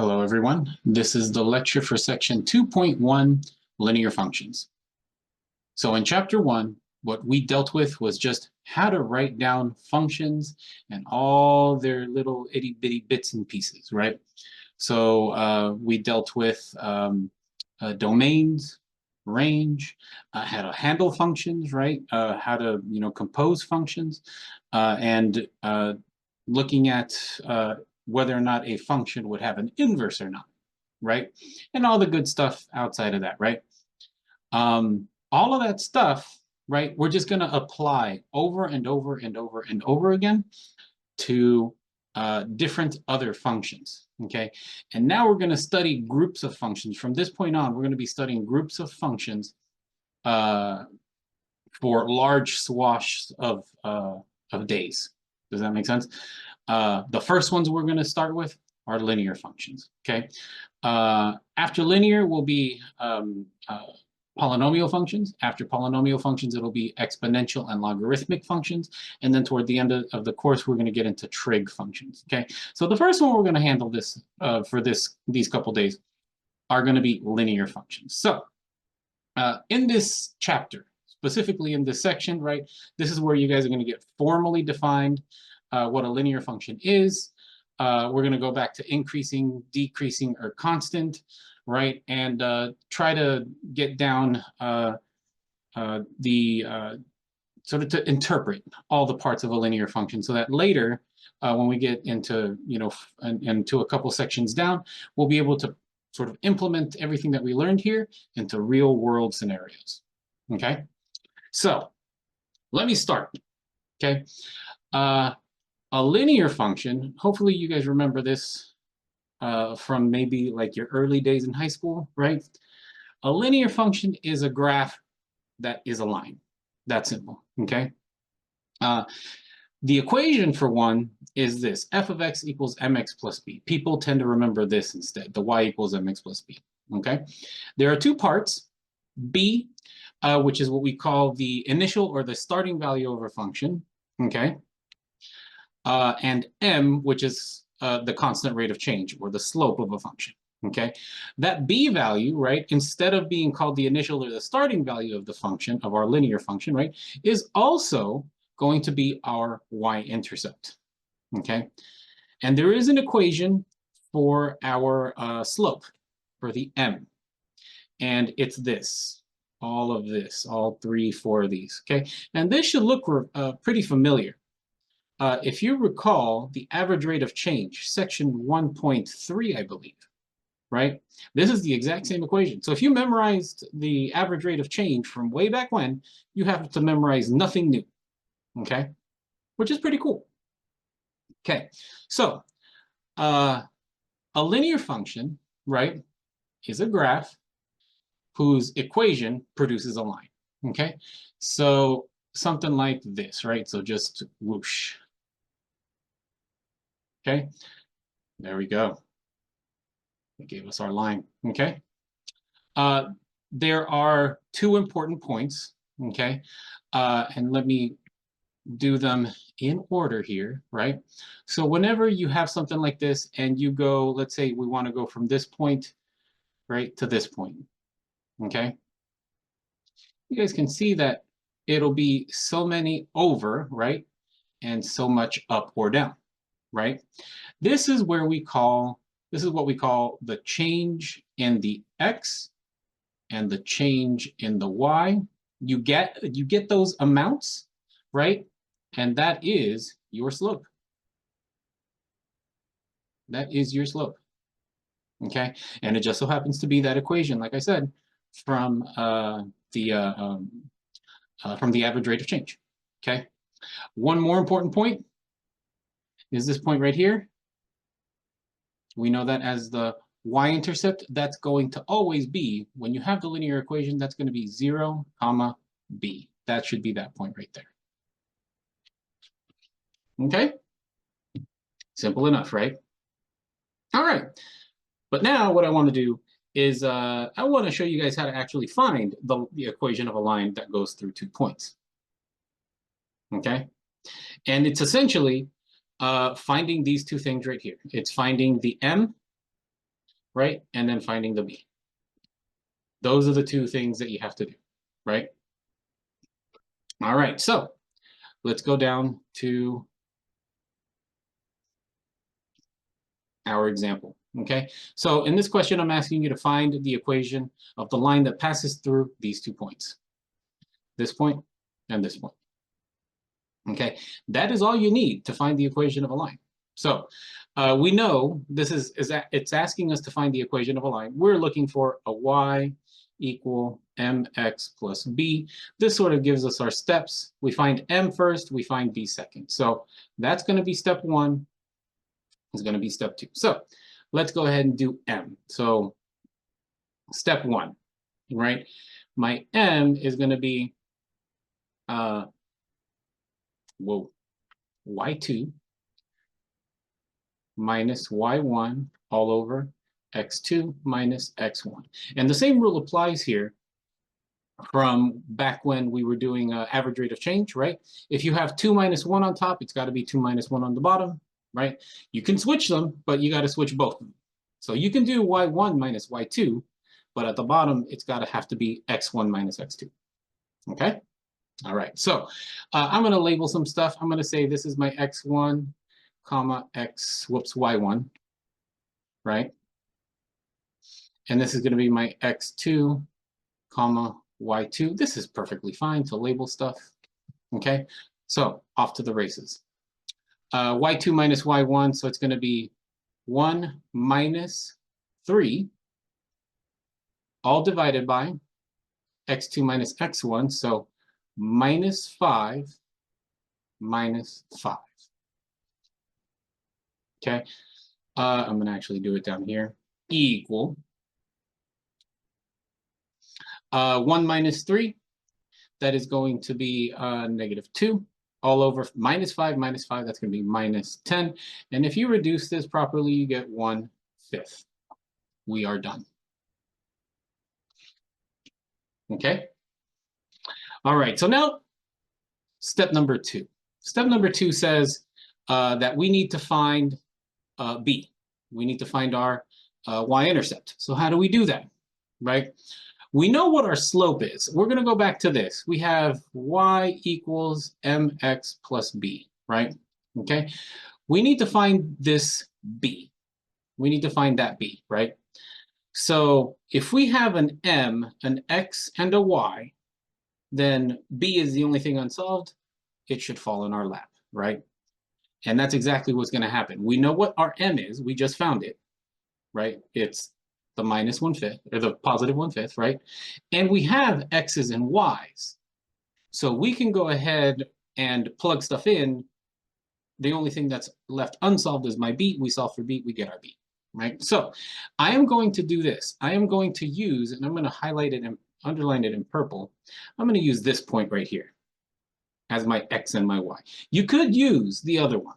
Hello, everyone. This is the lecture for section 2.1, linear functions. So in chapter 1, what we dealt with was just how to write down functions and all their little itty bitty bits and pieces, right? So we dealt with domains, range, how to handle functions, right? How to compose functions, and looking at whether or not a function would have an inverse or not, right? And all the good stuff outside of that, right? All of that stuff, right? We're just going to apply over and over and over and over again to different other functions, okay? And now we're going to study groups of functions. From this point on, we're going to be studying groups of functions for large swaths of days. Does that make sense? The first ones we're going to start with are linear functions, okay? After linear will be polynomial functions. After polynomial functions, it'll be exponential and logarithmic functions. And then toward the end of the course, we're going to get into trig functions, okay? So the first one we're going to handle this for these couple days are going to be linear functions. So in this chapter, specifically in this section, right, this is where you guys are going to get formally defined what a linear function is. We're going to go back to increasing, decreasing, or constant, right? And try to get down sort of to interpret all the parts of a linear function so that later, when we get into, into a couple sections down, we'll be able to sort of implement everything that we learned here into real world scenarios, okay? So let me start, okay? A linear function, hopefully you guys remember this from maybe like your early days in high school, right? A linear function is a graph that is a line. That's simple, okay? The equation for one is this: f of x equals mx plus b. People tend to remember this instead, the y equals mx plus b, okay? There are two parts, b, which is what we call the initial or the starting value of a function, okay? And m, which is the constant rate of change or the slope of a function, okay? That b value, right, instead of being called the initial or the starting value of the function, of our linear function, right, is also going to be our y-intercept, okay? And there is an equation for our slope, for the m, and it's this, all of this, all 3, 4 of these, okay? And this should look pretty familiar. If you recall the average rate of change, section 1.3, I believe, right? This is the exact same equation. So if you memorized the average rate of change from way back when, you have to memorize nothing new, okay? Which is pretty cool. Okay, so a linear function, right, is a graph whose equation produces a line, okay? So something like this, right? So just whoosh. Okay, there we go. It gave us our line, okay? There are two important points, okay? And let me do them in order here, right? So whenever you have something like this and you go, let's say we want to go from this point, right, to this point, okay? You guys can see that it'll be so many over, right? And so much up or down, right? This is what we call the change in the x and the change in the y. You get those amounts, right? And that is your slope. That is your slope, okay? And it just so happens to be that equation, like I said, from the average rate of change, okay? One more important point is this point right here. We know that as the y-intercept, that's going to always be, when you have the linear equation, that's going to be 0, comma, b. That should be that point right there. Okay? Simple enough, right? All right. But now what I want to do is I want to show you guys how to actually find the equation of a line that goes through 2 points. Okay? And it's essentially finding these two things right here. It's finding the m right? And then finding the b. Those are the two things that you have to do, right? All right, so let's go down to our example, okay? So in this question, I'm asking you to find the equation of the line that passes through these 2 points. This point and this point, okay? That is all you need to find the equation of a line. So we know this it's asking us to find the equation of a line. We're looking for a y equal mx plus b. This sort of gives us our steps. We find m first, we find b second. So that's going to be step 1. Is going to be step 2. So let's go ahead and do m. So step 1, right? My m is going to be y2 minus y1 all over x2 minus x1. And the same rule applies here from back when we were doing average rate of change, right? If you have 2 minus 1 on top, it's got to be 2 minus 1 on the bottom, right? You can switch them, but you got to switch both of them. So you can do y1 minus y2, but at the bottom, it's got to have to be x1 minus x2, okay? All right, so I'm going to label some stuff. I'm going to say this is my x1, comma, y1, right? And this is going to be my x2, comma, y2. This is perfectly fine to label stuff, okay? So off to the races. Y2 minus y1, so it's going to be 1 minus 3, all divided by x2 minus x1, so minus 5 minus 5. Okay, I'm going to actually do it down here. Equal 1 minus 3, that is going to be negative 2, all over minus 5, that's going to be minus 10. And if you reduce this properly, you get 1/5. We are done. Okay? All right, so now step number 2. Step number 2 says that we need to find b. We need to find our y-intercept. So how do we do that, right? We know what our slope is. We're going to go back to this. We have y equals mx plus b, right? Okay. We need to find this b. We need to find that b, right? So if we have an m, an x, and a y, then b is the only thing unsolved. It should fall in our lap, right? And that's exactly what's going to happen. We know what our m is. We just found it, right? It's the minus 1/5, or the positive 1/5, right? And we have x's and y's. So we can go ahead and plug stuff in. The only thing that's left unsolved is my b. We solve for b, we get our b, right? So I am going to do this. I am going to use, and I'm going to highlight it and underline it in purple. I'm going to use this point right here as my x and my y. You could use the other one.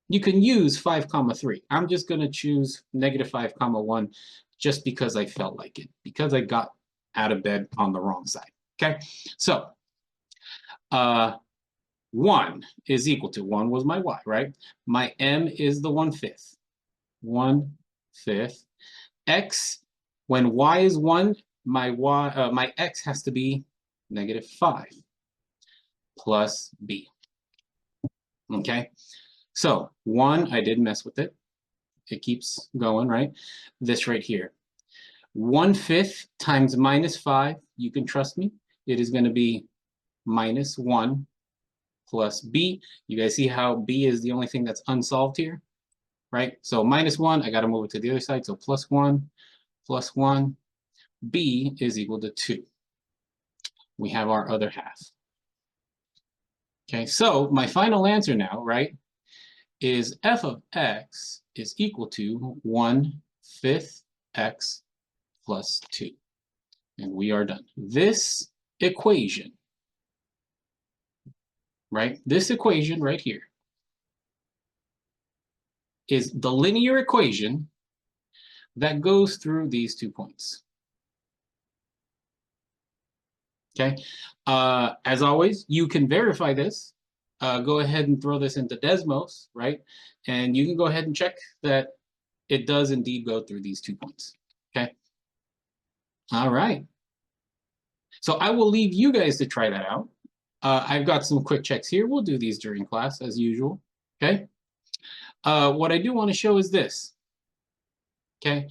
You can use 5, 3. I'm just going to choose negative 5, 1, just because I felt like it, because I got out of bed on the wrong side. Okay, so 1 is equal to, 1 was my y, right? My m is the 1/5. 1/5. X, when y is 1, my x has to be negative 5 plus b. Okay, so 1, I did mess with it. It keeps going, right? This right here. 1/5 times minus 5, you can trust me, it is going to be minus 1 plus b. You guys see how b is the only thing that's unsolved here, right? So minus 1, I got to move it to the other side, so plus 1, b is equal to 2. We have our other half. Okay, so my final answer now, right, is f of x is equal to 1/5 x plus 2. And we are done. This equation, right, this equation right here is the linear equation that goes through these 2 points. Okay, as always, you can verify this. Go ahead and throw this into Desmos, right? And you can go ahead and check that it does indeed go through these 2 points, okay? All right. So I will leave you guys to try that out. I've got some quick checks here. We'll do these during class as usual, okay? What I do want to show is this, okay?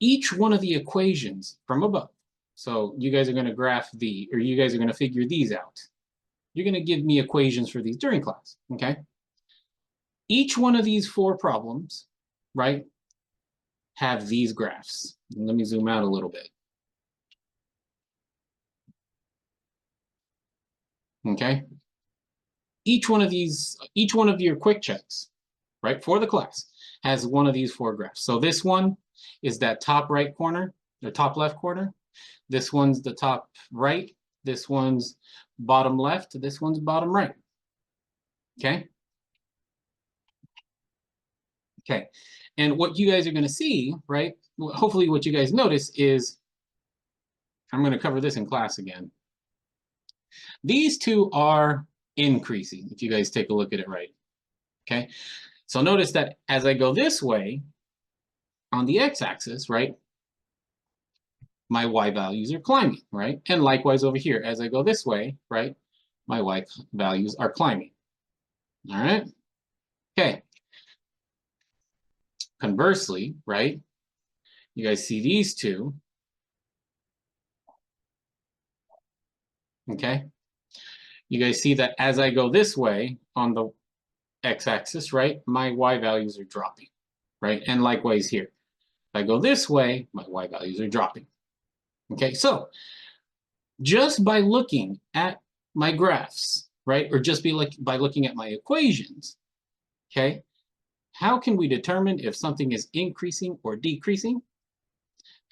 Each one of the equations from above, so you guys are going to graph you guys are going to figure these out. You're going to give me equations for these during class, okay? Each one of these 4 problems, right, have these graphs. Let me zoom out a little bit. Okay? Each one of your quick checks, right, for the class has one of these 4 graphs. So this one is that top right corner, the top left corner. This one's the top right. This one's bottom left. This one's bottom right. Okay? Okay. And what you guys are going to see, right, hopefully what you guys notice is, I'm going to cover this in class again. These 2 are increasing, if you guys take a look at it right. Okay? So notice that as I go this way, on the x-axis, right, my y values are climbing, right? And likewise over here, as I go this way, right, my y values are climbing. All right? Okay. Conversely, right, you guys see these 2. Okay? You guys see that as I go this way on the x-axis, right, my y values are dropping, right? And likewise here. If I go this way, my y values are dropping. Okay, so just by looking at my graphs, right, or just by looking at my equations, okay, how can we determine if something is increasing or decreasing?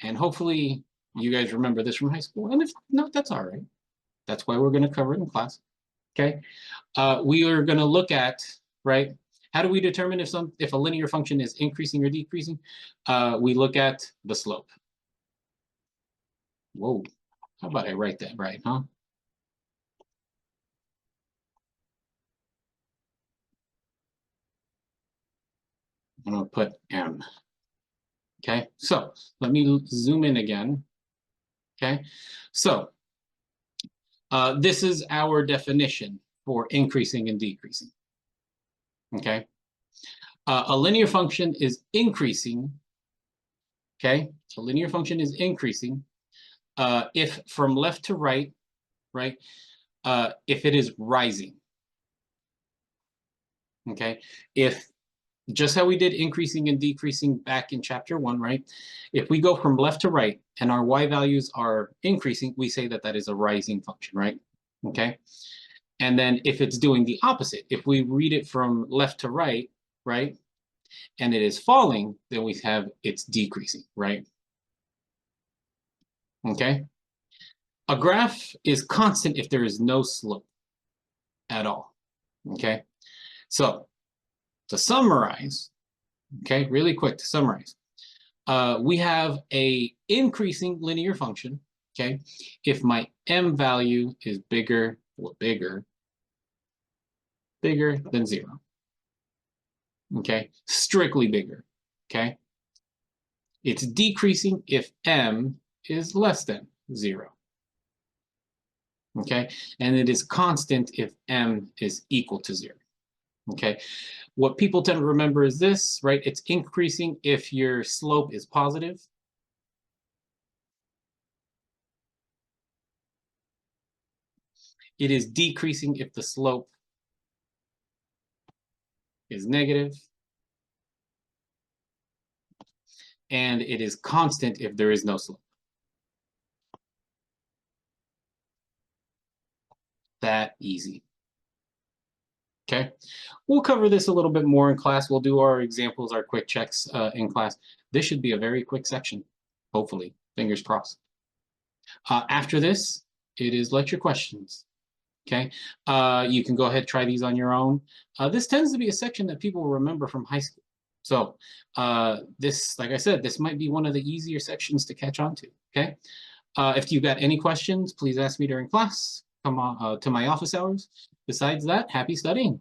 And hopefully you guys remember this from high school. And if not, that's all right. That's why we're going to cover it in class. Okay, we are going to look at, right, how do we determine if a linear function is increasing or decreasing? We look at the slope. Whoa, how about I write that right, huh? I'm going to put m. Okay, so let me zoom in again. Okay, so this is our definition for increasing and decreasing. Okay, a linear function is increasing. Okay, a linear function is increasing if from left to right, right, if it is rising. Okay, if just how we did increasing and decreasing back in chapter 1, right? If we go from left to right and our y values are increasing, we say that that is a rising function, right? Okay. And then if it's doing the opposite, if we read it from left to right, right, and it is falling, then we have it's decreasing, right? Okay. A graph is constant if there is no slope at all. Okay. So to summarize, okay, really quick to summarize, we have a increasing linear function, okay, if my m value is bigger than 0, okay, strictly bigger, okay. It's decreasing if m is less than 0, okay, and it is constant if m is equal to 0, okay. What people tend to remember is this, right? It's increasing if your slope is positive. It is decreasing if the slope is negative. And it is constant if there is no slope. That easy. Okay, we'll cover this a little bit more in class. We'll do our examples, our quick checks in class. This should be a very quick section, hopefully, fingers crossed. After this, it is lecture questions. Okay, you can go ahead, try these on your own. This tends to be a section that people remember from high school. So this, like I said, this might be one of the easier sections to catch on to, okay? If you've got any questions, please ask me during class. Come on to my office hours. Besides that, happy studying.